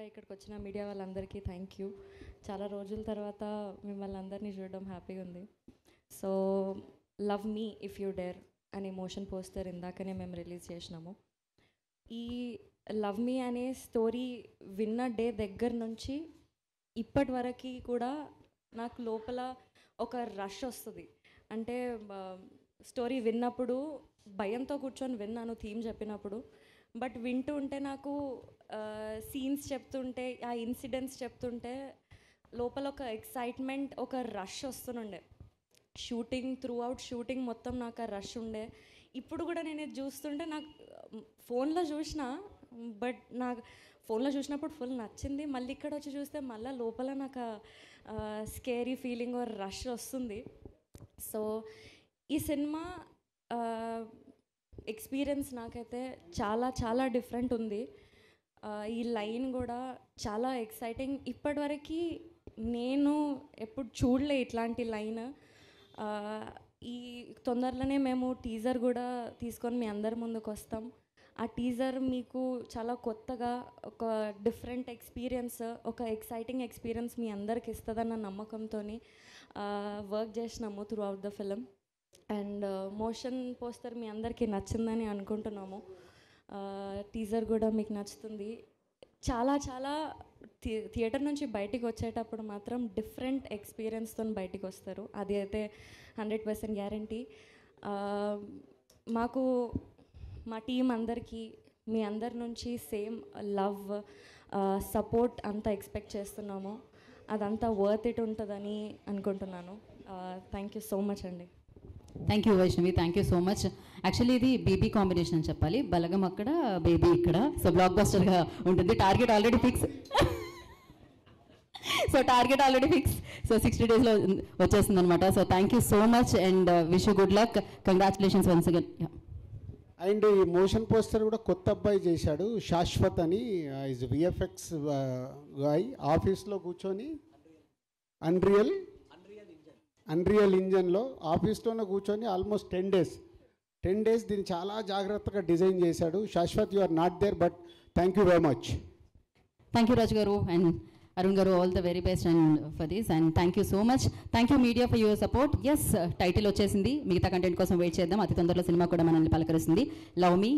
ఇంకా ఇక్కడికి వచ్చిన మీడియా వాళ్ళందరికీ థ్యాంక్ యూ. చాలా రోజుల తర్వాత మిమ్మల్ని అందరినీ చూడడం హ్యాపీగా ఉంది. So love me if you dare అనే మోషన్ పోస్టర్ ఇందాకనే మేము రిలీజ్ చేసినాము. ఈ లవ్ మీ అనే స్టోరీ విన్న డే దగ్గర నుంచి ఇప్పటి వరకు కూడా నాకు లోపల ఒక రష్ వస్తుంది. అంటే స్టోరీ విన్నప్పుడు భయంతో కూర్చొని విన్నాను థీమ్ చెప్పినప్పుడు, బట్ వింటూ ఉంటే నాకు సీన్స్ చెప్తుంటే, ఆ ఇన్సిడెంట్స్ చెప్తుంటే లోపల ఒక ఎక్సైట్మెంట్, ఒక రష్ వస్తుండే. షూటింగ్ త్రూ అవుట్ షూటింగ్ మొత్తం నాకు ఆ రష్ ఉండే. ఇప్పుడు కూడా నేను ఇది చూస్తుంటే నాకు ఫోన్లో చూసిన, బట్ నాకు ఫోన్లో చూసినప్పుడు ఫుల్ నచ్చింది. మళ్ళీ ఇక్కడ వచ్చి చూస్తే మళ్ళీ లోపల నాకు స్కేరీ ఫీలింగ్ ఆర్ రష్ వస్తుంది. సో ఈ సినిమా ఎక్స్పీరియన్స్ నాకైతే చాలా చాలా డిఫరెంట్ ఉంది. ఈ లైన్ కూడా చాలా ఎక్సైటింగ్. ఇప్పటివరకు నేను ఎప్పుడు చూడలే ఇట్లాంటి లైన్. ఈ తొందరలోనే మేము టీజర్ కూడా తీసుకొని మీ అందరి ముందుకు వస్తాం. ఆ టీజర్ మీకు చాలా కొత్తగా ఒక డిఫరెంట్ ఎక్స్పీరియన్స్, ఒక ఎక్సైటింగ్ ఎక్స్పీరియన్స్ మీ అందరికి ఇస్తుందన్న నమ్మకంతో వర్క్ చేసినాము throughout the film. And motion poster మీ అందరికీ నచ్చిందని అనుకుంటున్నాము. టీజర్ కూడా మీకు నచ్చుతుంది. చాలా చాలా థియేటర్ నుంచి బయటికి వచ్చేటప్పుడు మాత్రం డిఫరెంట్ ఎక్స్పీరియన్స్తో బయటికి వస్తారు. అది అయితే 100% గ్యారంటీ. మాకు మా టీం అందరికీ మీ అందరి నుంచి సేమ్ లవ్, సపోర్ట్ అంతా ఎక్స్పెక్ట్ చేస్తున్నాము. అదంతా వర్త్ ఇట్ ఉంటుందని అనుకుంటున్నాను. థ్యాంక్ యూ సో మచ్ అండి. Thank you Vaishnavi, thank you so much. Actually ఇది బేబీ కాంబినేషన్ అని చెప్పాలి. బలగం అక్కడ, బేబీ ఇక్కడ. సో బ్లాక్ బస్టర్గా ఉంటుంది. Target already fix. So target already fix. So 60 daysలో వచ్చేస్తుంది అనమాట. So thank you so much and wish you good luck. Congratulations once again. And ఈ motion poster కూడా కొత్త అబ్బాయి చేశాడు, శాశ్వత్ అని. Is VFX guy. ఆఫీస్లో కూర్చొని అన్రియల్ ఇంజన్లో ఆఫీస్లోనే కూర్చొని ఆల్మోస్ట్ 10 days దీన్ని చాలా జాగ్రత్తగా డిజైన్ చేశాడు. Shashwat, you are not there, but thank you very much. Thank you Raju garu and Arun garu. All the very best and for this and thank you so much. Thank you media for your support. Yes, title వచ్చేసింది. మిగతా content కోసం wait చేద్దాం. అతి తొందరలో cinema కూడా మనల్ని పలకరిస్తుంది. Love మీ.